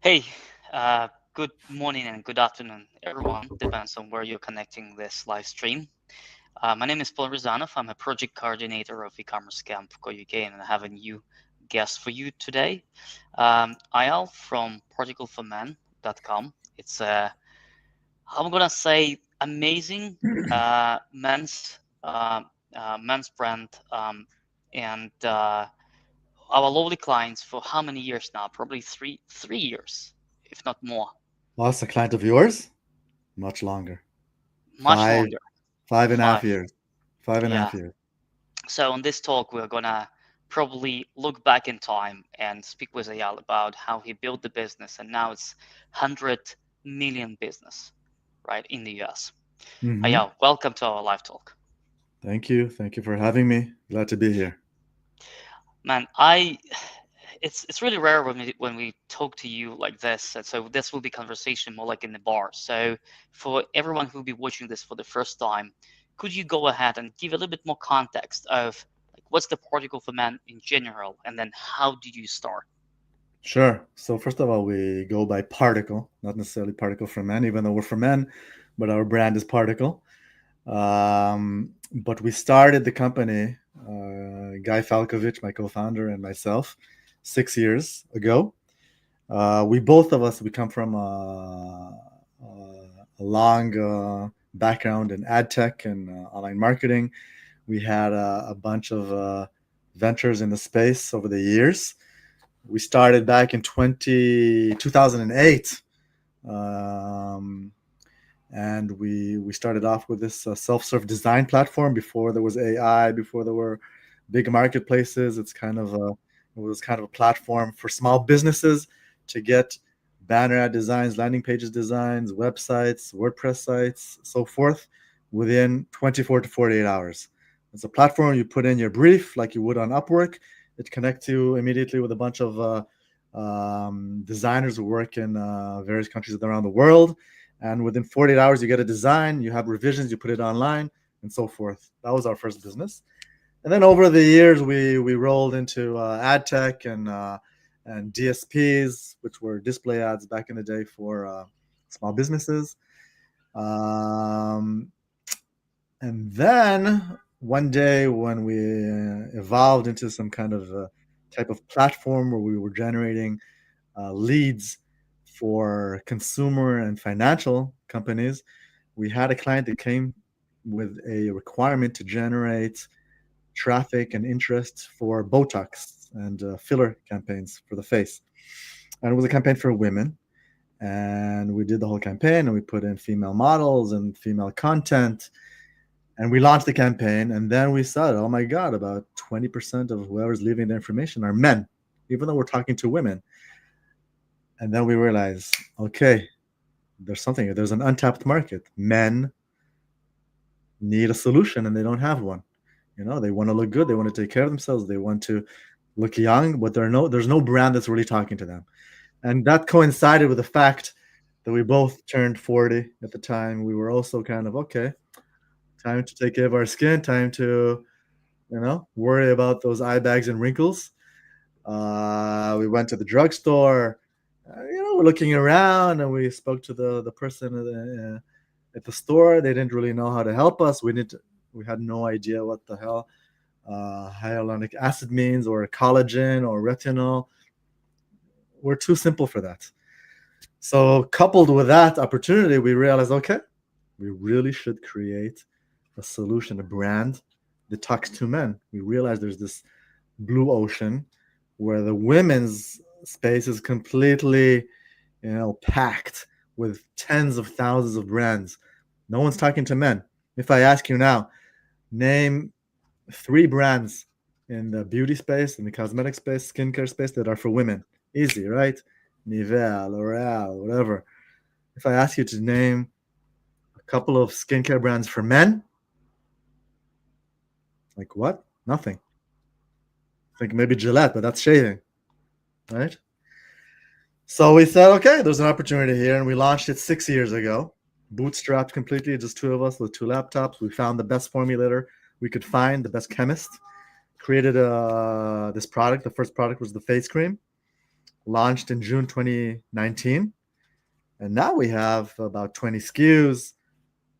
Hey, good morning and good afternoon, everyone. Depends on where you're connecting this live stream. My name is Paul Rizanov. I'm a project coordinator of e-commerce camp Go UK, and I have a new guest for you today. Ayal from particleformen.com. It's I'm gonna say amazing men's brand, and our lovely clients for how many years now? Probably three years, if not more. Lost a client of yours? Much longer. Much Five, longer. five and a half Five. years. Five and a Yeah. half years. So on this talk, we're gonna probably look back in time and speak with Ayal about how he built the business, and now it's 100 million business, right, in the US. hmm Ayal, welcome to our live talk. Thank you. Thank you for having me. Glad to be here. Man, it's really rare when we talk to you like this, and so this will be conversation more like in the bar. So for everyone who'll be watching this for the first time, could you go ahead and give a little bit more context of like what's the particle for man in general, and then how did you start? Sure. So first of all, we go by Particle, not necessarily Particle for Men, even though we're for men, but our brand is Particle. But we started the company, Guy Falkovich, my co-founder, and myself, 6 years ago. We both of us we come from a long background in ad tech and online marketing. We had a bunch of ventures in the space over the years. We started back in 2008, um, and we started off with this self-serve design platform before there was AI, before there were big marketplaces. It was kind of a platform for small businesses to get banner ad designs, landing pages designs, websites, WordPress sites, so forth, within 24 to 48 hours. It's a platform you put in your brief like you would on Upwork. It connects you immediately with a bunch of designers who work in various countries around the world. And within 48 hours, you get a design, you have revisions, you put it online, and so forth. That was our first business. And then over the years, we rolled into ad tech and DSPs, which were display ads back in the day for small businesses. Um, and then one day, when we evolved into some kind of type of platform where we were generating leads for consumer and financial companies, we had a client that came with a requirement to generate traffic and interest for Botox and filler campaigns for the face. And it was a campaign for women. And we did the whole campaign and we put in female models and female content. And we launched the campaign. And then we saw, oh my God, about 20% of whoever's leaving the information are men, even though we're talking to women. And then we realized, okay, there's an untapped market. Men need a solution and they don't have one. They want to look good, they want to take care of themselves, they want to look young, but there's no brand that's really talking to them. And that coincided with the fact that we both turned 40 at the time. We were also kind of, okay, time to take care of our skin, time to, worry about those eye bags and wrinkles. We went to the drugstore. We're looking around, and we spoke to the person at the store. They didn't really know how to help us. We had no idea what the hell hyaluronic acid means, or collagen, or retinol. We're too simple for that. So, coupled with that opportunity, we realized, okay, we really should create a solution, a brand that talks to men. We realized there's this blue ocean where the women's space is completely, packed with tens of thousands of brands. No one's talking to men. If I ask you now, name three brands in the beauty space, in the cosmetic space, skincare space that are for women. Easy, right? Nivea, L'Oreal, whatever. If I ask you to name a couple of skincare brands for men, like what? Nothing. I think maybe Gillette, but that's shaving, right? So we said, okay, there's an opportunity here, and we launched it 6 years ago. Bootstrapped completely, just two of us with two laptops. We found the best formulator we could find, the best chemist. Created this product. The first product was the face cream. launched in June 2019, and now we have about 20 SKUs.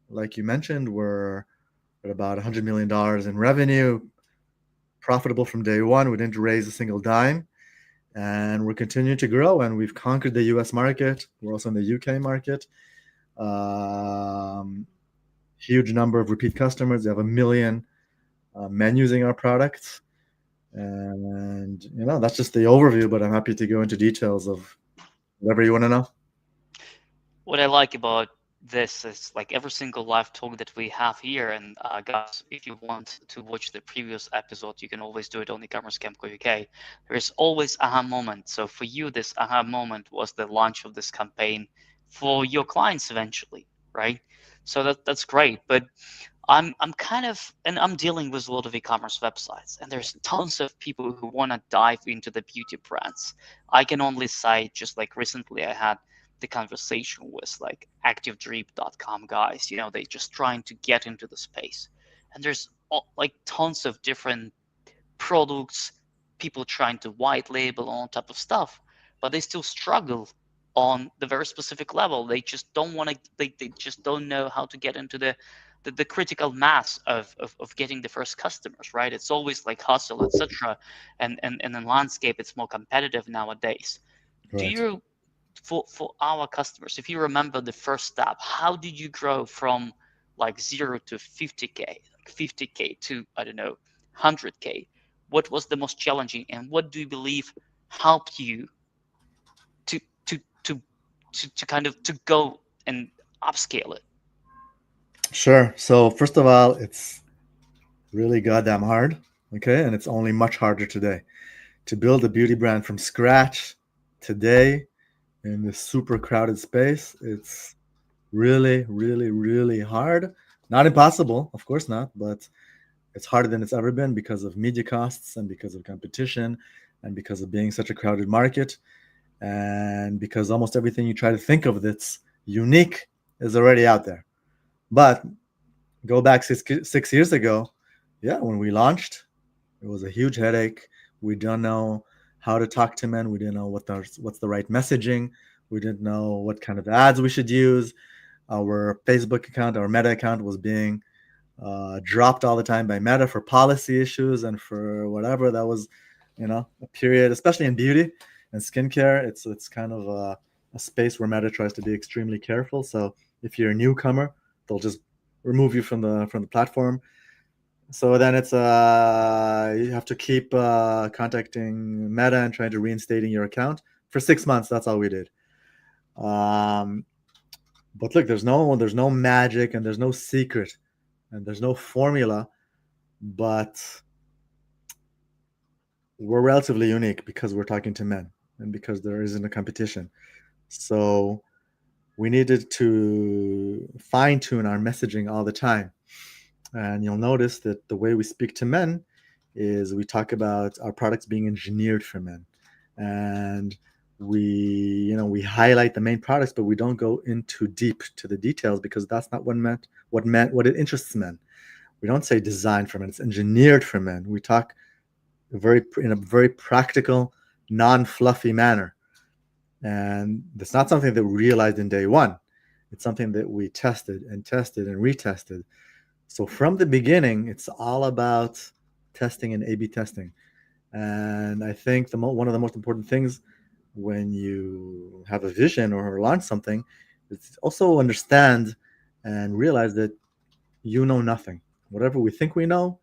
Like you mentioned, we're at about $100 million in revenue, profitable from day one. We didn't raise a single dime, and we're continuing to grow. And we've conquered the U.S. market. We're also in the UK market. Um, Huge number of repeat customers. We have 1 million men using our products. And that's just the overview, but I'm happy to go into details of whatever you want to know. What I like about this is like every single live talk that we have here, and guys, if you want to watch the previous episode, you can always do it on e-commerce camp UK. There is always aha moment. So for you, this aha moment was the launch of this campaign for your clients eventually, right? So that's great. But I'm kind of, and I'm dealing with a lot of e-commerce websites, and there's tons of people who want to dive into the beauty brands. I can only say, just like recently I had the conversation with like activedrip.com guys, they just trying to get into the space. And there's like tons of different products, people trying to white label on top of stuff, but they still struggle on the very specific level. They just don't want to, they just don't know how to get into the critical mass of getting the first customers, right? It's always like hustle, etc. And in landscape, it's more competitive nowadays. Do Right. you, for our customers, if you remember the first step, how did you grow from like 0 to 50K, like 50K to, I don't know, 100K? What was the most challenging, and what do you believe helped you to to to to kind of to go and upscale it? Sure. So first of all, it's really goddamn hard. Okay, and it's only much harder today to build a beauty brand from scratch today in this super crowded space. It's really, really, really hard. Not impossible, of course not, but it's harder than it's ever been because of media costs and because of competition and because of being such a crowded market and because almost everything you try to think of that's unique is already out there. But go back 6 years ago, yeah, when we launched, it was a huge headache. We don't know how to talk to men. We didn't know what's the right messaging. We didn't know what kind of ads we should use. Our Facebook account, our Meta account, was being dropped all the time by Meta for policy issues and for whatever. That was, a period, especially in beauty and skincare. It's kind of a space where Meta tries to be extremely careful. So if you're a newcomer, they'll just remove you from the platform. So then it's you have to keep contacting Meta and trying to reinstating your account for 6 months. That's all we did. Um, but look, there's no magic and there's no secret and there's no formula, but we're relatively unique because we're talking to men and because there isn't a competition. So we needed to fine tune our messaging all the time. And you'll notice that the way we speak to men is we talk about our products being engineered for men. And we highlight the main products, but we don't go into deep to the details because that's not what it interests men. We don't say designed for men, it's engineered for men. We talk in a very practical, non-fluffy manner. And it's not something that we realized in day one. It's something that we tested and tested and retested. So from the beginning, it's all about testing and A/B testing. And I think one of the most important things when you have a vision or launch something is also understand and realize that you know nothing. Whatever we think we know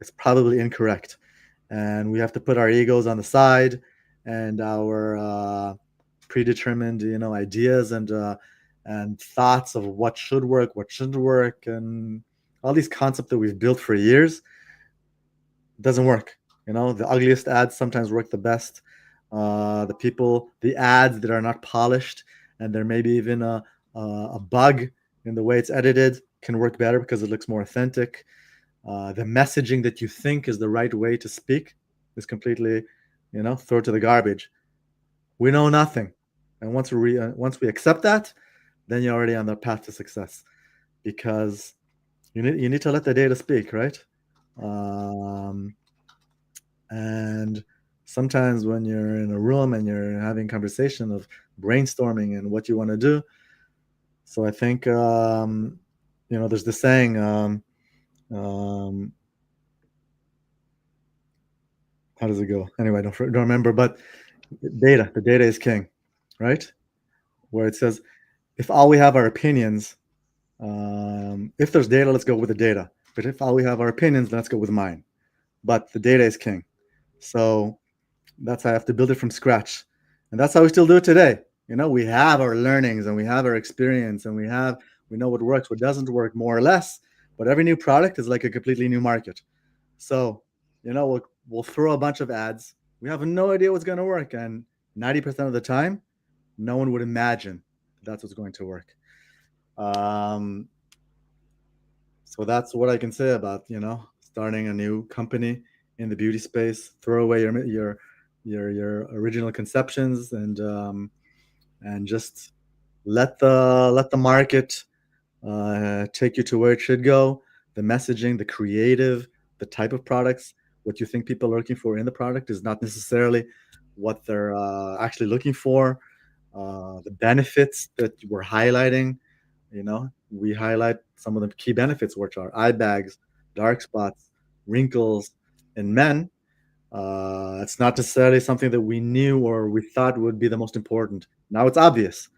is probably incorrect. And we have to put our egos on the side and our predetermined, ideas and thoughts of what should work, what shouldn't work, and all these concepts that we've built for years doesn't work. The ugliest ads sometimes work the best. The ads that are not polished and there may be even a bug in the way it's edited can work better because it looks more authentic. The messaging that you think is the right way to speak is completely, thrown to the garbage. We know nothing, and once we accept that, then you're already on the path to success because you need to let the data speak, right? And Sometimes when you're in a room and you're having conversation of brainstorming and what you want to do. So I think there's this saying. Um, how does it go? Anyway, I don't remember. But the data is king, right? Where it says, if all we have are opinions, if there's data, let's go with the data. But if all we have are opinions, let's go with mine. But the data is king. So that's how I have to build it from scratch. And that's how we still do it today. We have our learnings and we have our experience and we know what works, what doesn't work, more or less. But every new product is like a completely new market. So, we'll throw a bunch of ads. We have no idea what's going to work. And 90% of the time, no one would imagine that's what's going to work. So that's what I can say about, starting a new company in the beauty space. Throw away your original conceptions and just let the market take you to where it should go. The messaging, the creative, the type of products, what you think people are looking for in the product is not necessarily what they're actually looking for. The benefits that we're highlighting, we highlight some of the key benefits, which are eye bags, dark spots, wrinkles in men. It's not necessarily something that we knew or we thought would be the most important. Now it's obvious,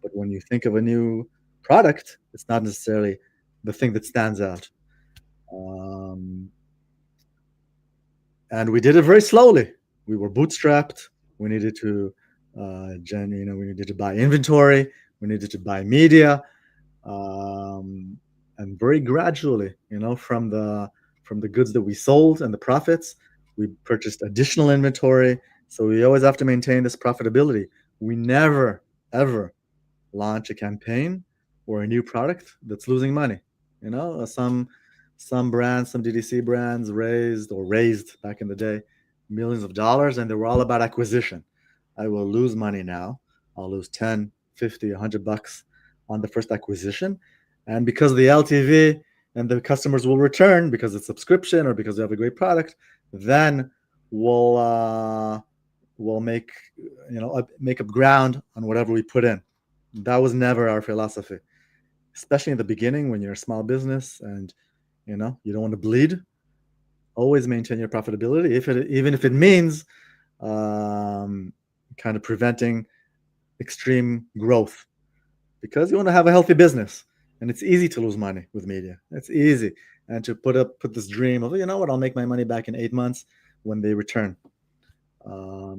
but when you think of a new product, it's not necessarily the thing that stands out. Um, and we did it very slowly. We were bootstrapped. We needed to, we needed to buy inventory. We needed to buy media, and very gradually, from the goods that we sold and the profits, we purchased additional inventory. So we always have to maintain this profitability. We never ever launch a campaign or a new product that's losing money. Some brands, some DDC brands raised back in the day millions of dollars, and they were all about acquisition. I will lose money now. I'll lose 10, 50, $100 on the first acquisition. And because of the LTV and the customers will return because it's subscription or because we have a great product, then we'll make up ground on whatever we put in. That was never our philosophy, especially in the beginning when you're a small business and you don't want to bleed. Always maintain your profitability, even if it means kind of preventing extreme growth, because you want to have a healthy business. And it's easy to lose money with media. It's easy, and to put this dream of, I'll make my money back in 8 months when they return.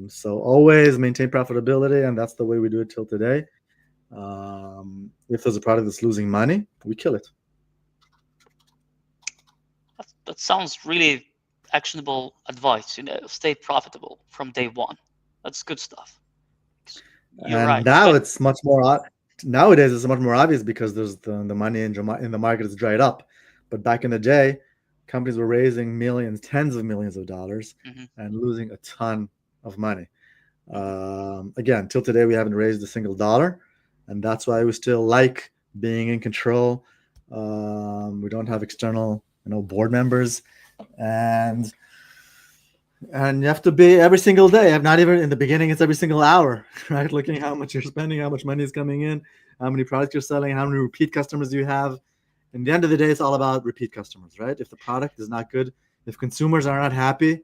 So always maintain profitability, and that's the way we do it till today. If there's a product that's losing money, we kill it. That sounds really actionable advice. Stay profitable from day one. That's good stuff. You're And right. now But it's much more. Nowadays, it's much more obvious because there's the money in the market is dried up. But back in the day, companies were raising millions, tens of millions of dollars, and losing a ton of money. Again, till today, we haven't raised a single dollar, and that's why we still like being in control. We don't have external, board members, and you have to be every single day. Not even in the beginning, it's every single hour, right? Looking how much you're spending, how much money is coming in, how many products you're selling, how many repeat customers you have. In the end of the day, it's all about repeat customers, right? If the product is not good, if consumers are not happy,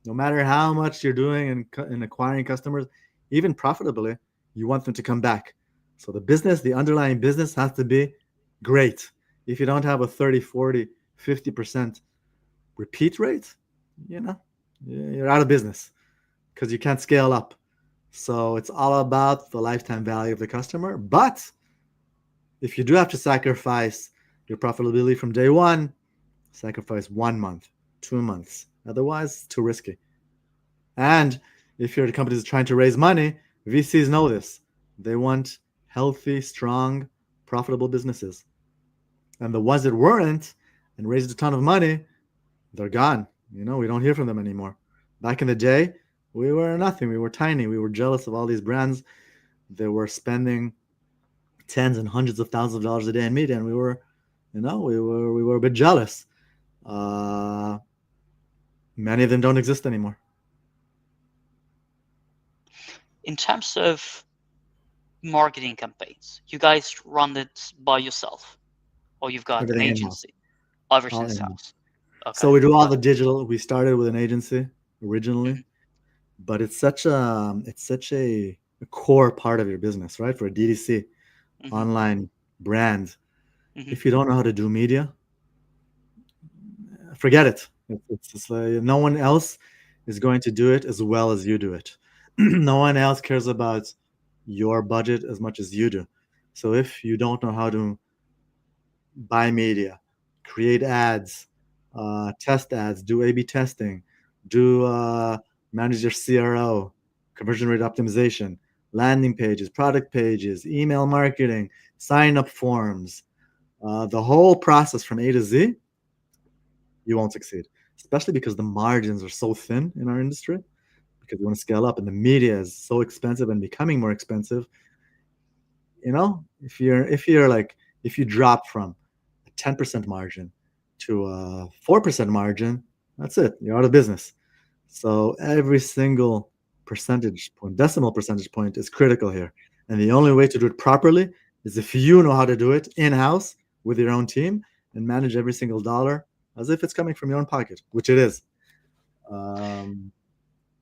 no matter how much you're doing in acquiring customers, even profitably, you want them to come back. So the underlying business has to be great. If you don't have a 30, 40, 50% repeat rate, you're out of business because you can't scale up. So it's all about the lifetime value of the customer. But if you do have to sacrifice your profitability from day one, sacrifice 1 month, 2 months. Otherwise, it's too risky. And if you're the company that's trying to raise money, VCs know this. They want healthy, strong, profitable businesses. And the ones that weren't and raised a ton of money, they're gone. We don't hear from them anymore. Back in the day, we were nothing. We were tiny. We were jealous of all these brands that were spending tens and hundreds of thousands of dollars a day in media, and we were a bit jealous. Many of them don't exist anymore. In terms of marketing campaigns, you guys run it by yourself, or you've got an Everything in house, agency? all Everything's in. house. Okay, So we do all got the digital. We started with an agency it. originally, but it's such a core part of your business, right? For a DDC Hmm. online brand, Hmm. if you don't know how to do media, forget it. It's just like no one else is going to do it as well as you do it. No one else cares about your budget as much as you do. So if you don't know how to buy media, create ads, test ads, do A/B testing, do manage your CRO, conversion rate optimization, landing pages, product pages, email marketing, sign up forms, the whole process from A to Z, you won't succeed. Especially because the margins are so thin in our industry. Because we want to scale up, and the media is so expensive and becoming more expensive. If you drop from a 10% margin to a 4% margin, that's it. You're out of business. So every single percentage point, decimal percentage point, is critical here. And the only way to do it properly is if you know how to do it in-house with your own team and manage every single dollar as if it's coming from your own pocket, which it is. Um,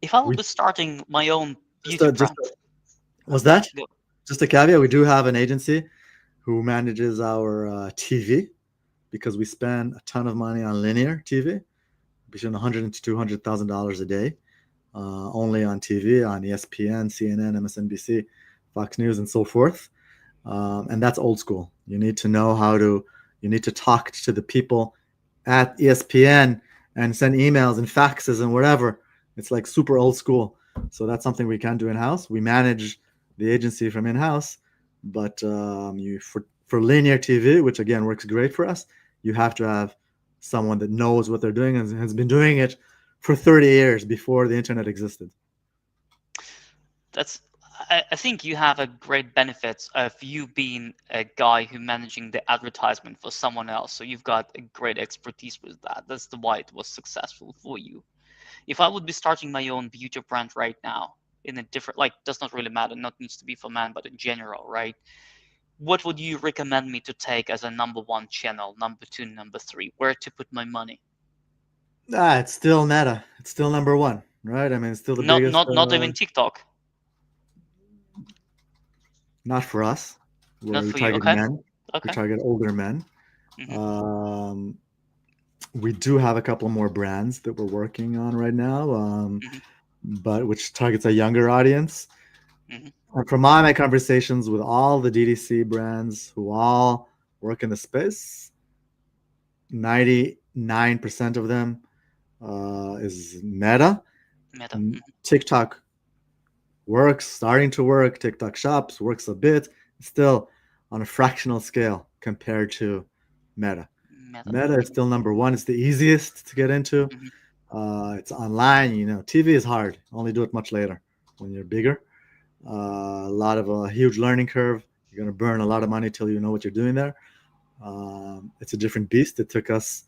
If I would we be starting my own just beauty a, just brand, a, was yeah, that go. just a caveat? We do have an agency who manages our TV because we spend a ton of money on linear TV, between 100 to $200,000 a day, only on TV, on ESPN, CNN, MSNBC, Fox News, and so forth. And that's old school. You need to talk to the people at ESPN and send emails and faxes and whatever. It's like super old school. So that's something we can do in house. We manage the agency from in house, but for linear TV, which again works great for us, you have to have someone that knows what they're doing and has been doing it for 30 years before the internet existed. That's I think you have a great benefits of you being a guy who managing the advertisement for someone else. So you've got a great expertise with that. That's the why it was successful for you. If I would be starting my own beauty brand right now in a different, like, does not really matter, not needs to be for men, but in general, right? What would you recommend me to take as a number one channel, number two, number three? Where to put my money? It's still meta. It's still number one, right? I mean, it's still the Not biggest. not not even TikTok. Not for us, where Not we for you. target Okay. men. We Okay. target older men. Mhm. Um, we do have a couple more brands that we're working on right now, Mhm. but which targets a younger audience. Mhm. And from my conversations with all the DDC brands who all work in the space, 99% of them is Meta. Meta. Mhm. TikTok works, starting to work. TikTok shops works a bit, still on a fractional scale compared to Meta. Meta. Meta is still number one. It's the easiest to get into. Mhm. It's online. TV is hard. Only do it much later when you're bigger. A lot of a huge learning curve. You're gonna burn a lot of money till you know what you're doing there. It's a different beast. It took us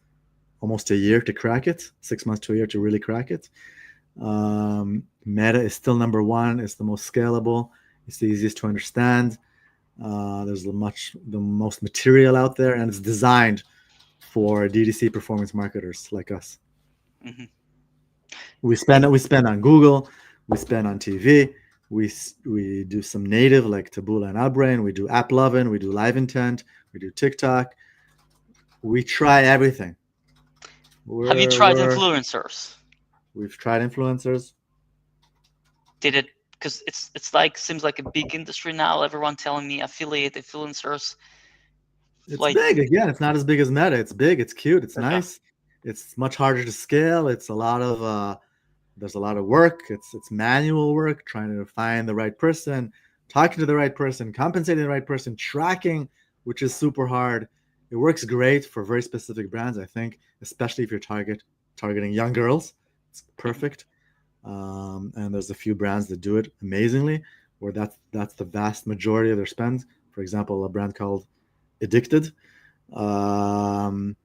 almost a year to crack it, 6 months to a year to really crack it. Meta is still number one. It's the most scalable. It's the easiest to understand. There's the most material out there, and it's designed for DDC performance marketers like us. Mhm. We spend on Google, we spend on TV, we do some native like Taboola and Outbrain, we do AppLovin, we do Live Intent, we do TikTok. We try everything. Have you We're tried we're influencers? we've tried influencers. Did it? Because it's like seems like a big industry now. Everyone telling me affiliate influencers. It's Like, big. Again, it's not as big as Meta. It's big. It's cute. It's okay. nice. It's much harder to scale. There's a lot of work. It's manual work trying to find the right person, talking to the right person, compensating the right person, tracking, which is super hard. It works great for very specific brands, I think, especially if you're targeting young girls. It's Mhm. perfect. And there's a few brands that do it amazingly, where that's the vast majority of their spend. For example, a brand called Addicted. Um,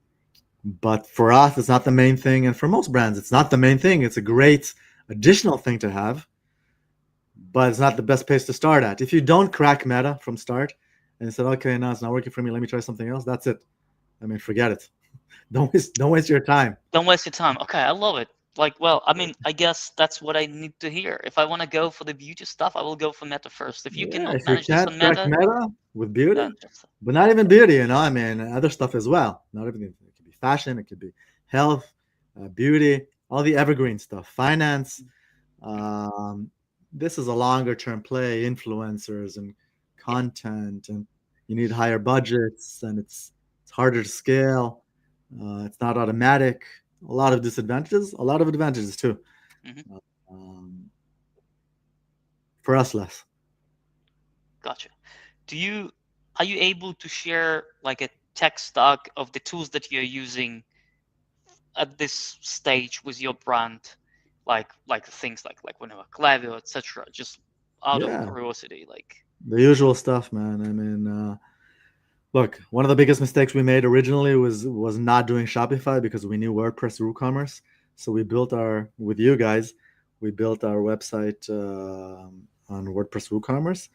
but for us, it's not the main thing, and for most brands, it's not the main thing. It's a great additional thing to have, but it's not the best place to start at. If you don't crack Meta from start and you said, okay, no, it's not working for me, let me try something else, that's it. I mean, forget it. Don't waste your time. Don't waste your time. Okay, I love it. Like, well, I mean, I guess that's what I need to hear. If I want to go for the beauty stuff, I will go for Meta first. If you Yeah, cannot if you manage this can't on crack Meta, Meta with beauty, then just but not even beauty, I mean, other stuff as well. Not everything. It could be fashion, it could be health, beauty, all the evergreen stuff, finance. mhm, Um, this is a longer term play, influencers and yeah. content, and you need higher budgets, and it's harder to scale. It's not automatic. A lot of disadvantages, a lot of advantages too. Hmm. Uh, Um, for us, less. Gotcha. Do you Are you able to share like a tech stack of the tools that you're using at this stage with your brand, like things like whenever Klaviyo, etc. Just out of Yeah, curiosity, like. the usual stuff, man. I mean, look, one of the biggest mistakes we made originally was not doing Shopify because we knew WordPress WooCommerce. So we built our with you guys, we built our website on WordPress WooCommerce,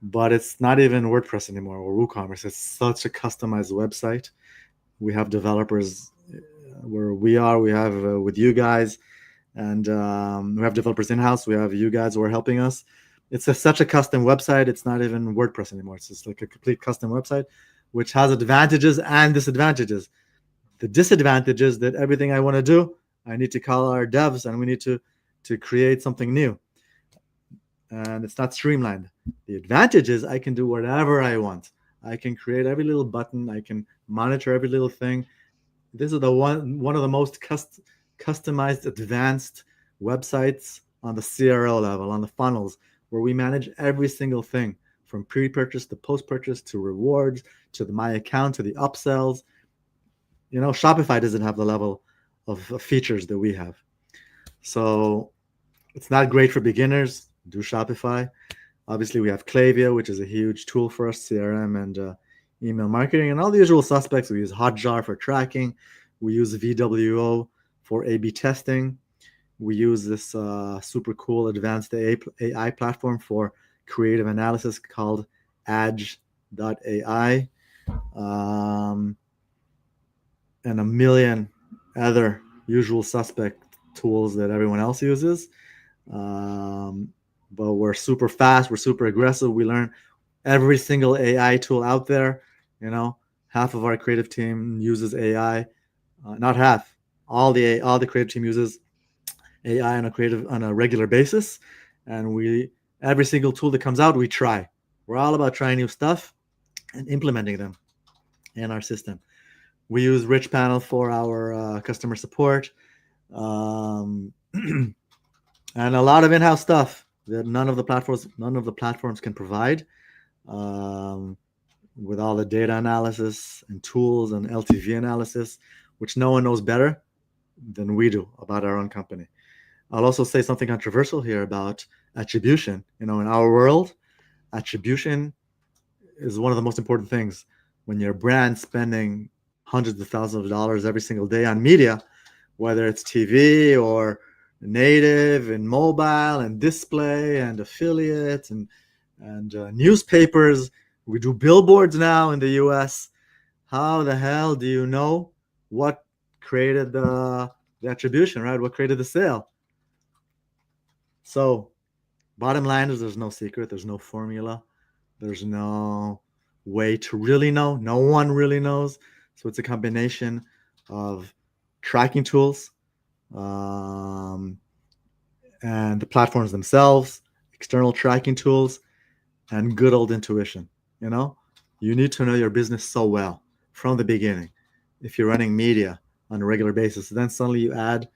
but it's not even WordPress anymore or WooCommerce. It's such a customized website. We have developers where we are. We have with you guys, and we have developers in house. We have you guys who are helping us. It's such a custom website. It's not even WordPress anymore. It's just like a complete custom website, which has advantages and disadvantages. The disadvantage is that everything I want to do, I need to call our devs, and we need to create something new, and it's not streamlined. The advantage is I can do whatever I want. I can create every little button. I can monitor every little thing. This is the one of the most customized, advanced websites on the CRO level, on the funnels, where we manage every single thing from pre-purchase to post-purchase to rewards to my account to the upsells. Shopify doesn't have the level of features that we have, so it's not great for beginners. Do Shopify. Obviously, we have Klaviyo, which is a huge tool for us, CRM and email marketing, and all the usual suspects. We use Hotjar for tracking. We use VWO for A/B testing. We use this super cool advanced AI platform for creative analysis called Edge.ai, um, and a million other usual suspect tools that everyone else uses. Um, but we're super fast. We're super aggressive. We learn every single AI tool out there. You know, half of our creative team uses AI. Not half. All the creative team uses AI on a regular basis, and we every single tool that comes out we try. We're all about trying new stuff and implementing them in our system. We use Rich Panel for our customer support, um, and a lot of in-house stuff that none of the platforms can provide. Um, with all the data analysis and tools and LTV analysis, which no one knows better than we do about our own company. I'll also say something controversial here about attribution. In our world, attribution is one of the most important things. When your brand spending hundreds of thousands of dollars every single day on media, whether it's TV or native and mobile and display and affiliate and newspapers. We do billboards now in the U.S. How the hell do you know what created the attribution, right? What created the sale? So, bottom line is there's no secret, there's no formula, there's no way to really know. No one really knows. So, it's a combination of tracking tools, um, and the platforms themselves, external tracking tools, and good old intuition. You know, you need to know your business so well from the beginning. If you're running media on a regular basis, then suddenly you add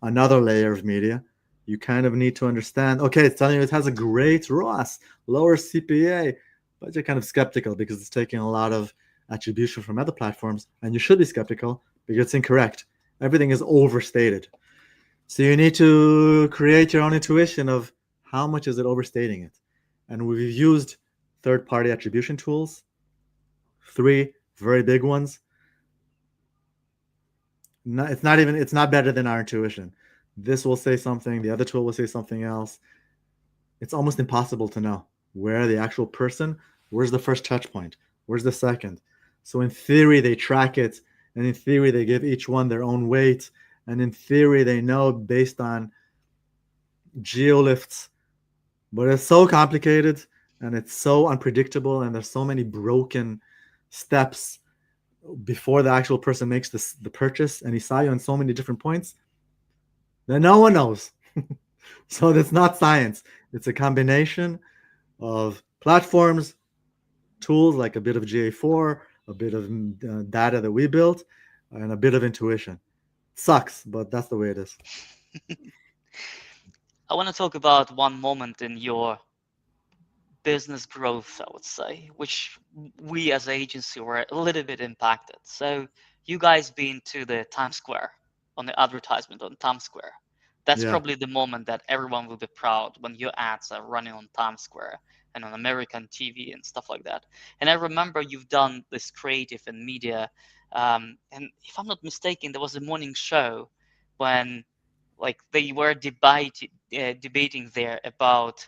another layer of media. You kind of need to understand. Okay, it's telling you it has a great ROAS, lower CPA, but you're kind of skeptical because it's taking a lot of attribution from other platforms, and you should be skeptical because it's incorrect. Everything is overstated. So you need to create your own intuition of how much is it overstating it. And we've used third-party attribution tools, three very big ones. It's not better than our intuition. This will say something, the other tool will say something else. it's almost impossible to know where the actual person, where's the first touch point, where's the second. So in theory, they track it, and in theory, they give each one their own weight, and in theory, they know based on geolifts, but it's so complicated and it's so unpredictable, and there's so many broken steps before the actual person makes the purchase, and he saw you on so many different points that no one knows. So it's not science. It's a combination of platforms, tools like a bit of GA4, a bit of data that we built, and a bit of intuition. It sucks, but that's the way it is. I want to talk about one moment in your business growth, I would say, which we as an agency were a little bit impacted. So you guys been to the Times Square on the advertisement on Times Square. That's Yeah, probably the moment that everyone will be proud when your ads are running on Times Square and on American TV and stuff like that. And I remember you've done this creative and media. And if I'm not mistaken, there was a morning show when like they were debating there about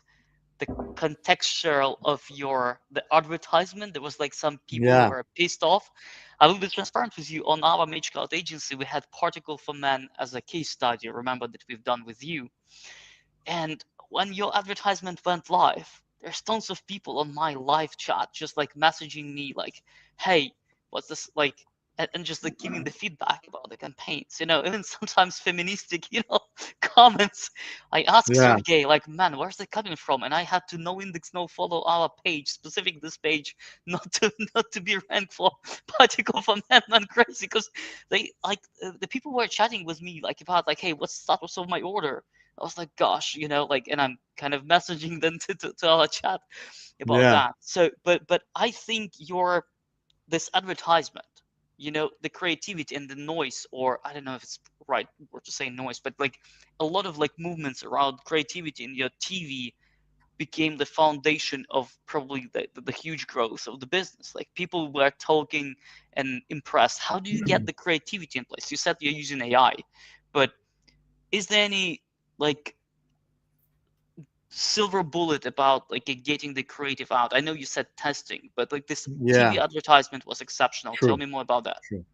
the contextual of the advertisement. There was like some people who yeah, were pissed off. I will be transparent with you. On our Mage Cloud agency, we had Particle for Men as a case study. Remember that we've done with you. And when your advertisement went live, there's tons of people on my live chat just like messaging me like, "Hey, what's this like?" And just like giving the feedback about the campaigns. Even sometimes feministic, comments. I asked yeah, Sergey, like, "Man, where's it coming from?" And I had to no index, no follow our page, specific this page, not to be ranked for particle for men and crazy, because they like the people were chatting with me like about like, "Hey, what's the status of my order?" I was like, gosh, like, and I'm kind of messaging them to our chat about yeah, that. So, but I think this advertisement, the creativity and the noise, or I don't know if it's right word to say noise, but like a lot of like movements around creativity in your TV became the foundation of probably the huge growth of the business. Like people were talking and impressed. How do you get the creativity in place? You said you're using AI, but is there any like silver bullet about like getting the creative out? I know you said testing, but like this TV yeah. advertisement was exceptional. Tell True, me more about that. true.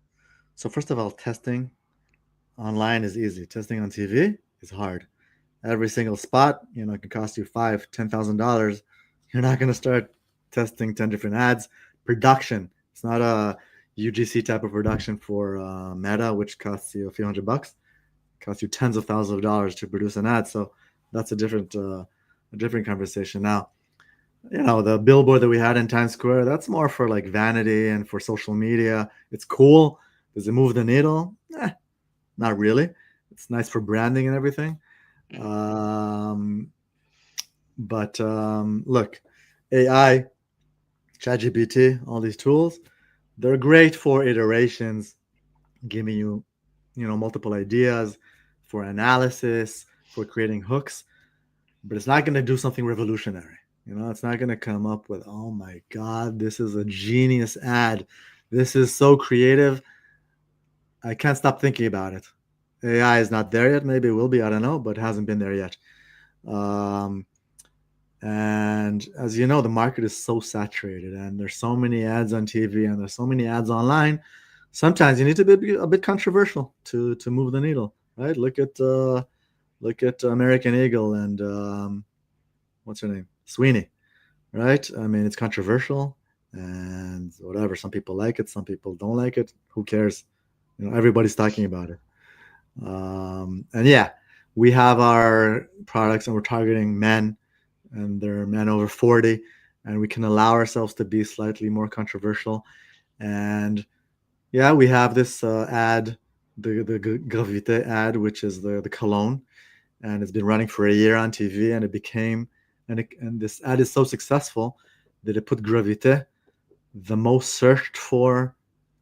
So first of all, testing online is easy. Testing on TV is hard. Every single spot, it can cost you $5,000, $10,000. You're not going to start testing 10 different ads. Production. It's not a UGC type of production for Meta, which costs you a few $100. It costs you tens of thousands of dollars to produce an ad. So that's a different conversation. Now, the billboard that we had in Times Square, that's more for like vanity and for social media. It's cool. Does it move the needle? Not really. It's nice for branding and everything. Mhm. Um, but look, AI, ChatGPT, all these tools, they're great for iterations, giving you, multiple ideas for analysis, for creating hooks, but it's not going to do something revolutionary. It's not going to come up with, oh my God, this is a genius ad. This is so creative. I can't stop thinking about it. AI is not there yet. Maybe it will be. I don't know, but it hasn't been there yet. Um, and as you know, the market is so saturated, and there's so many ads on TV, and there's so many ads online. Sometimes you need to be a bit controversial to move the needle, right? Look at American Eagle and what's her name, Sweeney, right? I mean, it's controversial and whatever. Some people like it, some people don't like it. Who cares? Everybody's talking about it. And yeah, we have our products, and we're targeting men, and they're men over 40, and we can allow ourselves to be slightly more controversial. And yeah, we have this ad, the Gravite ad, which is the cologne, and it's been running for a year on TV, and it became, and this ad is so successful that it put Gravite the most searched for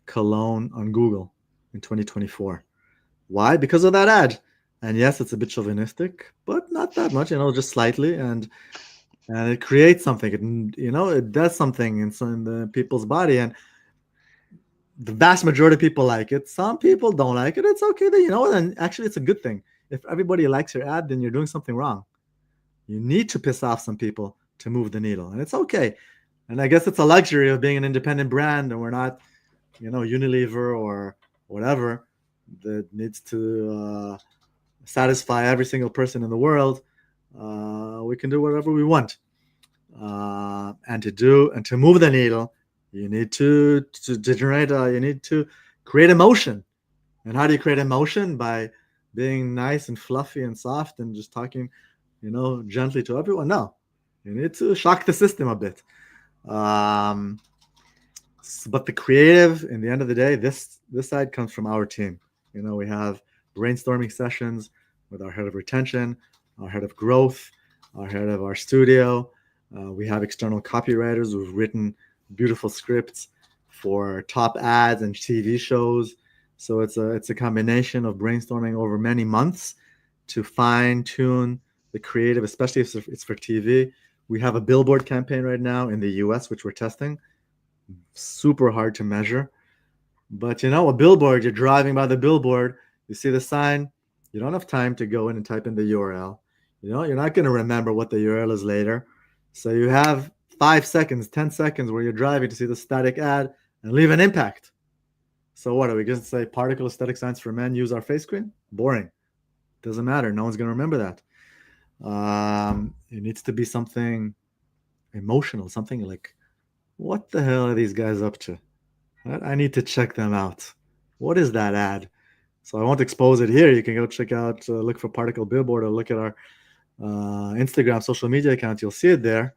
cologne on Google in 2024. Why? Because of that ad. And yes, it's a bit chauvinistic, but not that much, just slightly. And it creates something. It does something in the people's body, and the vast majority of people like it. Some people don't like it. It's okay. And actually, it's a good thing. If everybody likes your ad, then you're doing something wrong. You need to piss off some people to move the needle, and it's okay. And I guess it's a luxury of being an independent brand, and we're not, Unilever or whatever that needs to satisfy every single person in the world. We can do whatever we want, and to move the needle, you need to generate. You need to create emotion. And how do you create emotion? By being nice and fluffy and soft and just talking, gently to everyone. No, you need to shock the system a bit. Um, but the creative, in the end of the day, this side comes from our team. We have brainstorming sessions with our head of retention, our head of growth, our head of our studio. We have external copywriters who've written beautiful scripts for top ads and TV shows. So it's a combination of brainstorming over many months to fine tune the creative, especially if it's for TV. We have a billboard campaign right now in the US, which we're testing. Super hard to measure. But a billboard, you're driving by the billboard, you see the sign, you don't have time to go in and type in the URL. You're not going to remember what the URL is later. So you have 5 seconds, 10 seconds where you're driving to see the static ad and leave an impact. So what are we going to say? Particle aesthetic science for men, use our face cream? Boring. Doesn't matter. No one's going to remember that. It needs to be something emotional, something like, what the hell are these guys up to? I need to check them out. What is that ad? So I won't expose it here. You can go check out, look for Particle Billboard, or look at our Instagram social media account. You'll see it there.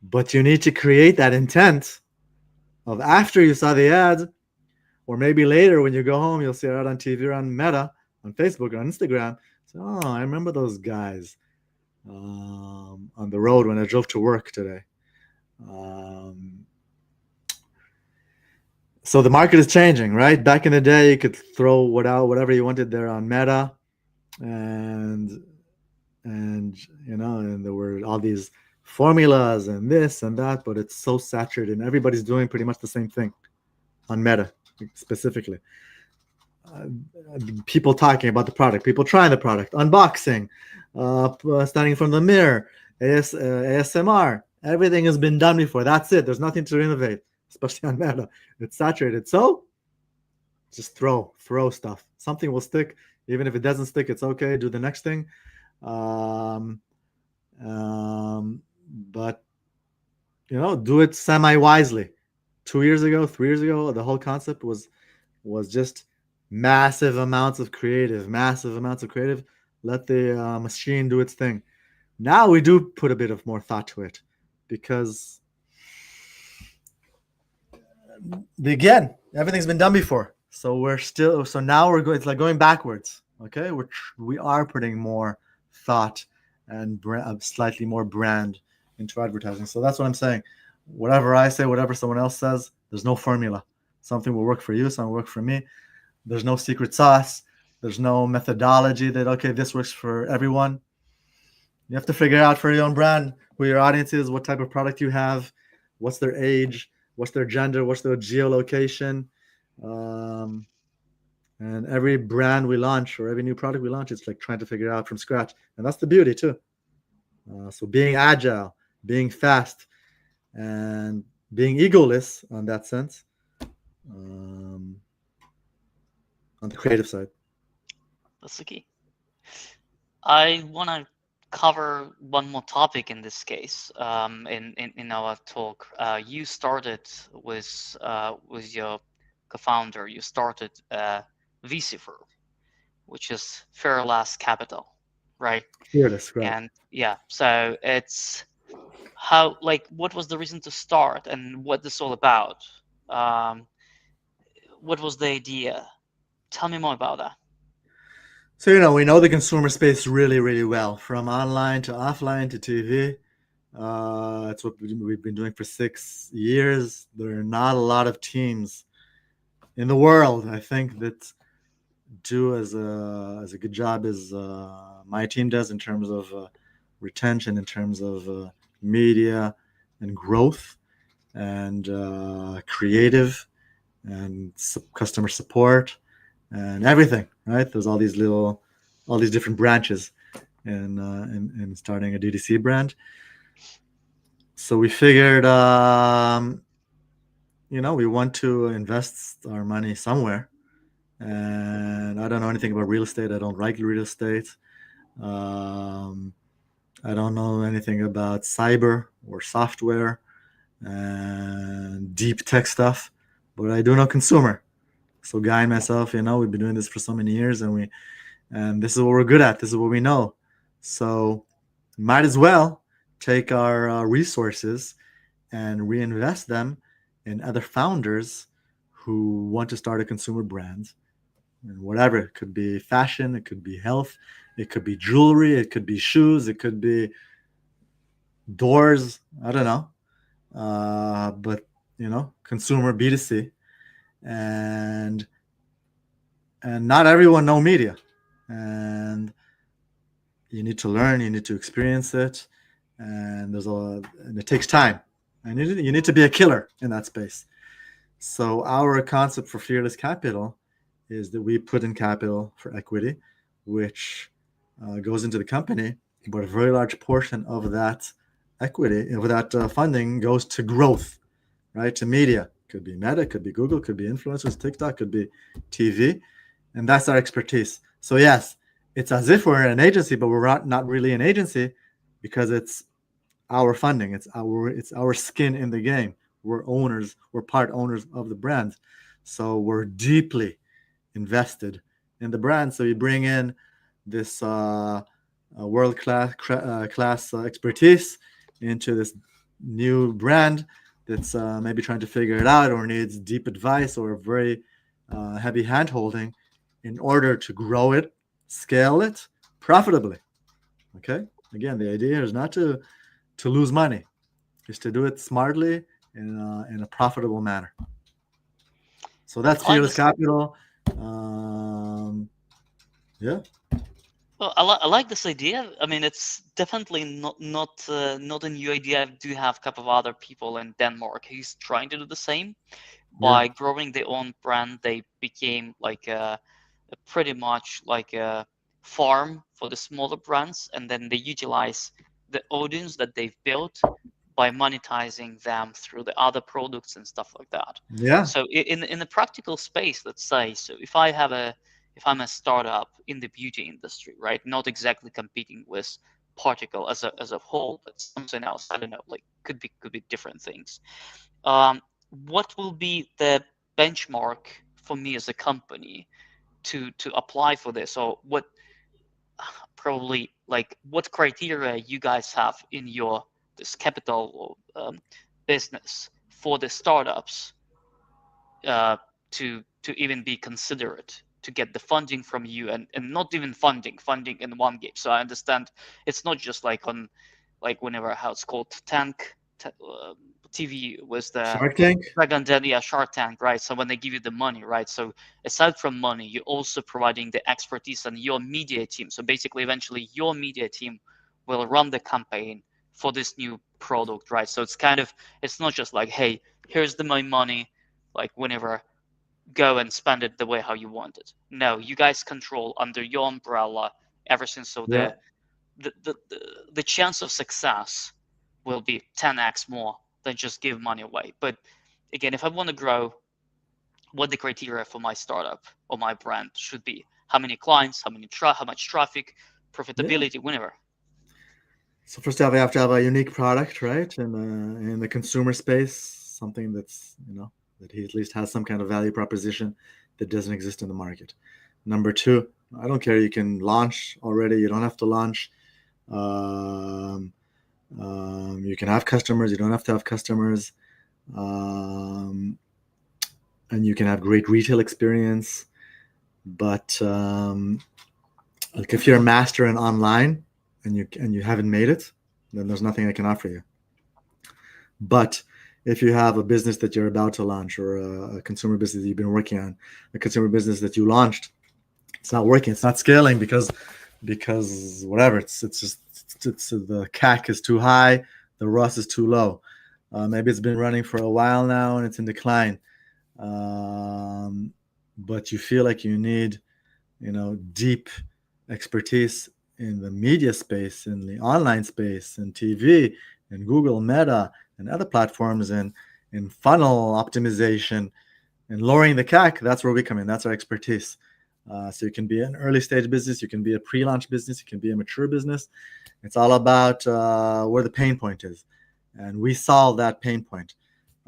But you need to create that intent of after you saw the ad, or maybe later when you go home, you'll see it out on TV or on Meta, on Facebook or on Instagram. So, I remember those guys on the road when I drove to work today. So the market is changing, right? Back in the day, you could throw whatever you wanted there on Meta, and and there were all these formulas and this and that, but it's so saturated, and everybody's doing pretty much the same thing on Meta specifically. Uh, People talking about the product, people trying the product, unboxing, standing in front of the mirror, ASMR. Everything has been done before. That's it. There's nothing to innovate, especially on Meta. It's saturated. So just throw stuff. Something will stick. Even if it doesn't stick, it's okay. Do the next thing. Um, but do it semi wisely. 2 years ago, 3 years ago, the whole concept was just massive amounts of creative. Let the machine do its thing. Now we do put a bit of more thought to it, because again, everything's been done before. So now we're going. It's like going backwards. Okay, we are putting more thought and slightly more brand into advertising. So that's what I'm saying. Whatever I say, whatever someone else says, there's no formula. Something will work for you, something will work for me. There's no secret sauce. There's no methodology that, okay, this works for everyone. You have to figure out for your own brand who your audience is, what type of product you have, what's their age, what's their gender, what's their geolocation. And every brand we launch or every new product we launch, it's like trying to figure it out from scratch. And that's the beauty too. So being agile, being fast, and being egoless on that sense, on the creative side. That's the key. I want to cover one more topic in this case. In our talk, you started with your co-founder. You started VC firm, which is Fairlast Capital, right? Fearless, right? And yeah, so it's what was the reason to start and what this all about? Um, what was the idea? Tell me more about that. So we know the consumer space really, really well, from online to offline to TV. It's what we've been doing for 6 years. There are not a lot of teams in the world, I think, that do as a good job as my team does in terms of retention, in terms of media and growth, and creative, and customer support, and everything. Right? There's all these different branches, in starting a DTC brand. So we figured, we want to invest our money somewhere. And I don't know anything about real estate. I don't like real estate. Um, I don't know anything about cyber or software and deep tech stuff, but I do know consumer. So Guy and myself, we've been doing this for so many years, and this is what we're good at. This is what we know. So might as well take our resources and reinvest them in other founders who want to start a consumer brand and whatever. It could be fashion, it could be health, it could be jewelry, it could be shoes, it could be doors. I don't know, but consumer B2C, and not everyone know media, and you need to learn, you need to experience it, and and it takes time, and you need to be a killer in that space. So our concept for Fearless Capital is that we put in capital for equity, which goes into the company, but a very large portion of that equity, of that funding, goes to growth, right? To media. Could be Meta, could be Google, could be influencers, TikTok, could be TV, and that's our expertise. So yes, it's as if we're an agency, but we're not really an agency because it's our funding. It's our skin in the game. We're owners. We're part owners of the brand, so we're deeply invested in the brand. So you bring in this world class expertise into this new brand that's maybe trying to figure it out or needs deep advice or very heavy hand holding in order to grow it, scale it profitably. Okay. Again, the idea is not to lose money, is to do it smartly in a profitable manner. So that's I like Fearless this. Capital. Um, yeah, Well, I like this idea. I mean, it's definitely not a new idea. I do have a couple of other people in Denmark who's trying to do the same. yeah, By growing their own brand, they became like a pretty much like a farm for the smaller brands, and then they utilize the audience that they've built by monetizing them through the other products and stuff like that. yeah, So in the practical space, let's say, so if I'm a startup in the beauty industry, right, not exactly competing with Particle as a whole, but something else, I don't know, like could be different things. Um, what will be the benchmark for me as a company to apply for this, or what probably like what criteria you guys have in your this capital business for the startups uh, to even be considerate to get the funding from you, and not even funding in one game. So I understand it's not just like on like whenever how it's called TV was the Shark Tank. Dragon Den, yeah, Shark Tank, right? So when they give you the money, right? So aside from money, you're also providing the expertise and your media team. So basically, eventually, your media team will run the campaign for this new product, right? So it's not just like, hey, here's my money, like whenever go and spend it the way how you want it. No, you guys control under your umbrella everything. So Yeah, the chance of success will be 10x more than just give money away. But again, if I want to grow, what the criteria for my startup or my brand should be? How many clients? How much traffic? yeah. Profitability? Whenever. So first off, we have to have a unique product, right? In the consumer space, something that he at least has some kind of value proposition that doesn't exist in the market. Number two, I don't care. You can launch already. You don't have to launch. Um, you can have customers. You don't have to have customers. Um, and you can have great retail experience. But like if you're a master in online and you haven't made it, then there's nothing I can offer you. But if you have a business that you're about to launch, or a consumer business that you've been working on, a consumer business that you launched, it's not working, it's not scaling because whatever, it's just the CAC is too high, the ROS is too low. Maybe it's been running for a while now and it's in decline. Um, but you feel like you need deep expertise in the media space, in the online space, in TV, in Google, Meta, and other platforms, and in funnel optimization and lowering the CAC. That's where we come in. That's our expertise. So you can be an early stage business, you can be a pre-launch business, you can be a mature business. It's all about where the pain point is, and we solve that pain point.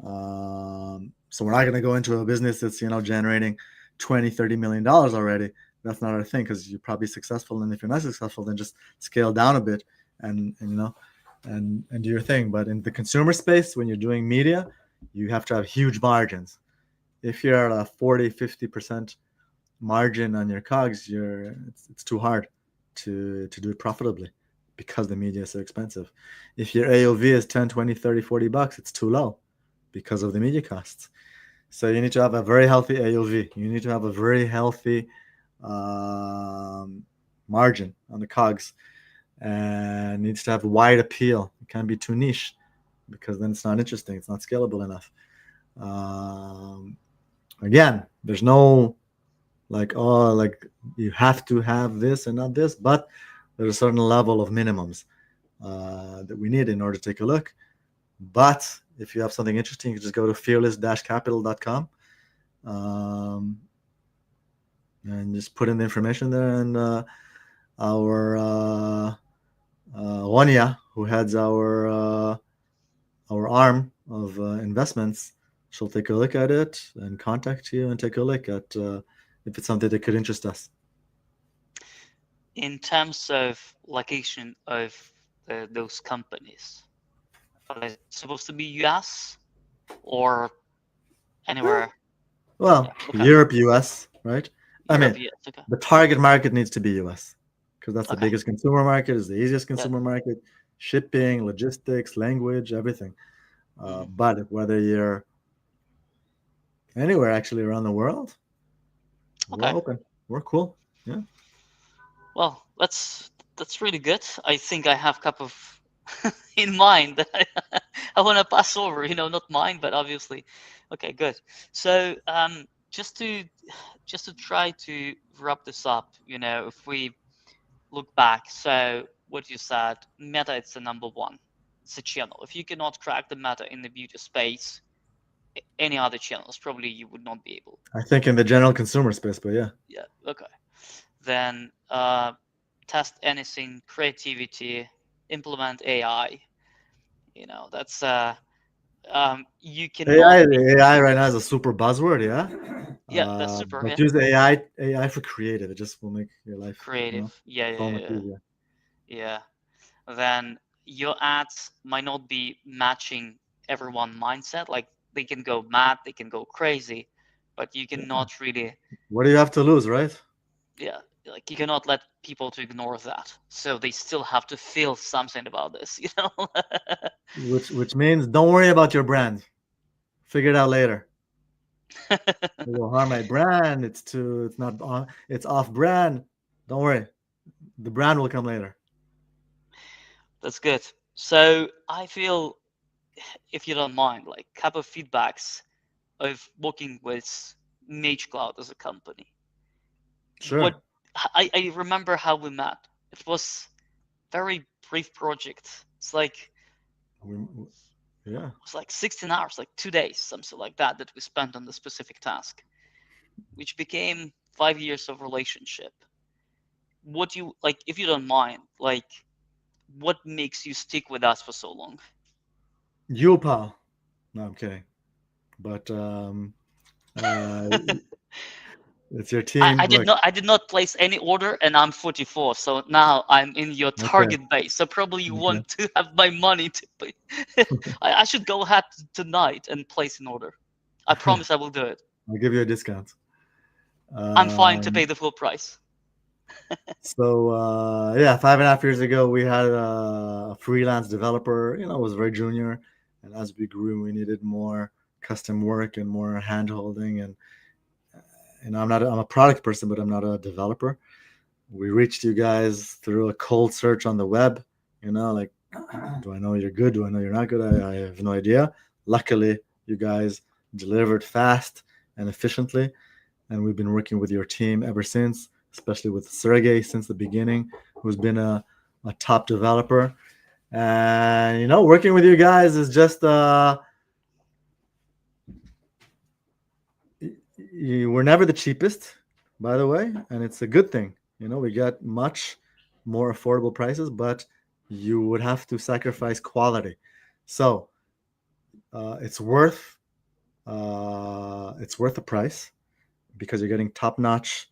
So we're not going to go into a business that's generating 20, $30 million already. That's not our thing, because you're probably successful, and if you're not successful, then just scale down a bit and do your thing. But in the consumer space, when you're doing media, you have to have huge margins. If you're at a 40-50% margin on your cogs, it's too hard to do it profitably, because the media is so expensive. If your AOV is 10, 20, 30, $40, it's too low because of the media costs. So you need to have a very healthy AOV. You need to have a very healthy margin on the cogs, and needs to have wide appeal. It can't be too niche, because then it's not interesting. It's not scalable enough. Again, there's no like you have to have this and not this, but there's a certain level of minimums that we need in order to take a look. But if you have something interesting, you just go to fearless-capital.com and just put in the information there, and our Ronia, who heads our arm of investments, she'll take a look at it and contact you and take a look at if it's something that could interest us. In terms of location of those companies, are they supposed to be US or anywhere? Well, Yeah, okay. Europe, US, right? Europe, yes, okay. The target market needs to be US, because that's the Okay. biggest consumer market, is the easiest Yeah. consumer market. Shipping, logistics, language, everything. But whether you're anywhere actually around the world, we're Okay. open. We're cool. Yeah. Well, that's really good. I think I have a couple of in mind that I want to pass over. Not mine, but obviously. Okay, good. So just to try to wrap this up, if we look back, so what you said, Meta, it's the number one. It's a channel. If you cannot crack the Meta in the beauty space, any other channels probably you would not be able. I think in the general consumer space, but yeah. Yeah. Okay. Then test anything, creativity, implement AI. That's you cannot. AI right now is a super buzzword, yeah. That's super. But Yeah. use AI for creative. It just will make your life Creative. Yeah, so yeah, much yeah, easier. yeah. Then your ads might not be matching everyone mindset. Like they can go mad, they can go crazy, but you cannot really. What do you have to lose, right? Yeah, like you cannot let people to ignore that. So they still have to feel something about this. Which means don't worry about your brand. Figure it out later. It will harm my brand. It's not on. It's off brand. Don't worry. The brand will come later. That's good. So I feel, if you don't mind, like couple of feedbacks of working with Mage Cloud as a company. Sure. What I remember how we met. It was very brief project. It's like Yeah. it was like 16 hours, like 2 days, something like that we spent on the specific task, which became 5 years of relationship. What you like, if you don't mind, like what makes you stick with us for so long? You, pal. No, I'm kidding. But it's your team. Look. I did not place any order, and I'm 44, so now I'm in your Okay. target base. So probably you want to have my money to pay. I should go ahead tonight and place an order. I promise I will do it. I'll give you a discount. I'm fine to pay the full price. So yeah, 5.5 years ago, we had a freelance developer. Was very junior, and as we grew, we needed more custom work and more hand holding. And I'm a product person, but I'm not a developer. We reached you guys through a cold search on the web. Like, do I know you're good? Do I know you're not good? I have no idea. Luckily, you guys delivered fast and efficiently, and we've been working with your team ever since, especially with Sergey since the beginning. who's been a top developer. And working with you guys is just we're never the cheapest, by the way, and it's a good thing. We get much more affordable prices, but you would have to sacrifice quality. So it's worth the price because you're getting top-notch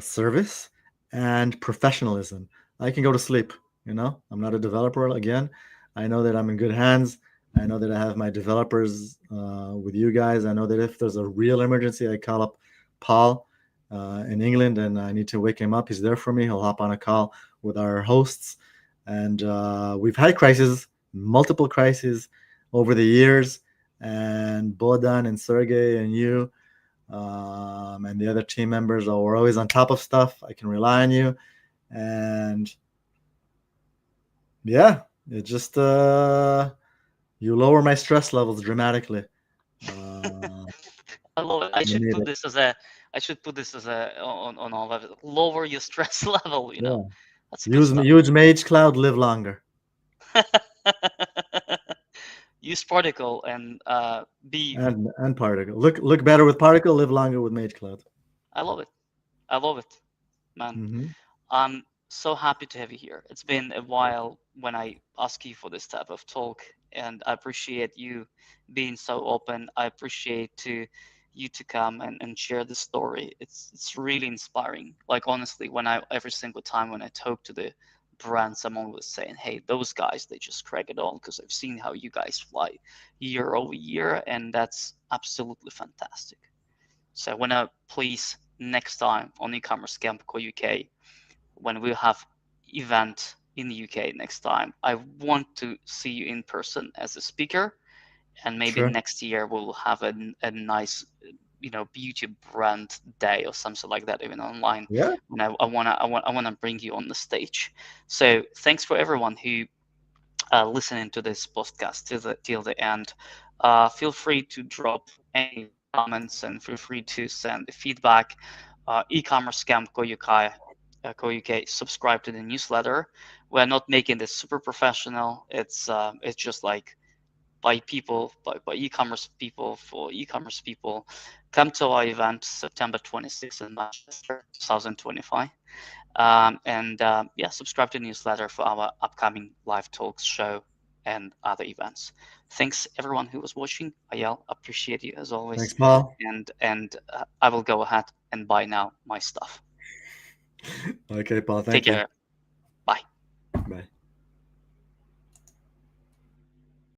service and professionalism. I can go to sleep. I'm not a developer again. I know that I'm in good hands. I know that I have my developers with you guys. I know that if there's a real emergency, I call up Paul in England and I need to wake him up. He's there for me. He'll hop on a call with our hosts. And we've had crises, multiple crises over the years. And Bodan and Sergey and you and the other team members are always on top of stuff. I can rely on you. And yeah, it just you lower my stress levels dramatically. Uh, I love it. you need it. I should put this as a on all of it. Lower your stress level. Yeah. That's good Use stuff. use Mage Cloud, live longer. Use particle and be. And Particle. Look better with Particle, live longer with Mage Cloud. I love it. I love it, man. Mm-hmm. I'm so happy to have you here. It's been a while when I ask you for this type of talk, and I appreciate you being so open. I appreciate you to come and share the story. It's really inspiring. Like honestly, when I every single time when I talk to the brands, I'm always saying, "Hey, those guys, they just crack it on," because I've seen how you guys fly year over year, and that's absolutely fantastic. So I wanna please next time on e-commerce camp co UK when we have event in the UK next time, I want to see you in person as a speaker, and maybe Sure. next year we'll have a nice, beauty brand day or something like that, even online. Yeah. And I wanna bring you on the stage. So thanks for everyone who listening to this podcast till the end. Feel free to drop any comments and feel free to send feedback. E-commerce scam Koyukai, subscribe to the newsletter. We're not making this super professional. It's just like by e-commerce people for e-commerce people. Come to our event September 26th in Manchester, 2025. And yeah, subscribe to the newsletter for our upcoming live talks, show, and other events. Thanks everyone who was watching. Ayal, appreciate you as always. Thanks, Paul. And I will go ahead and buy now my stuff. Okay, Paul. Take Thank you. care.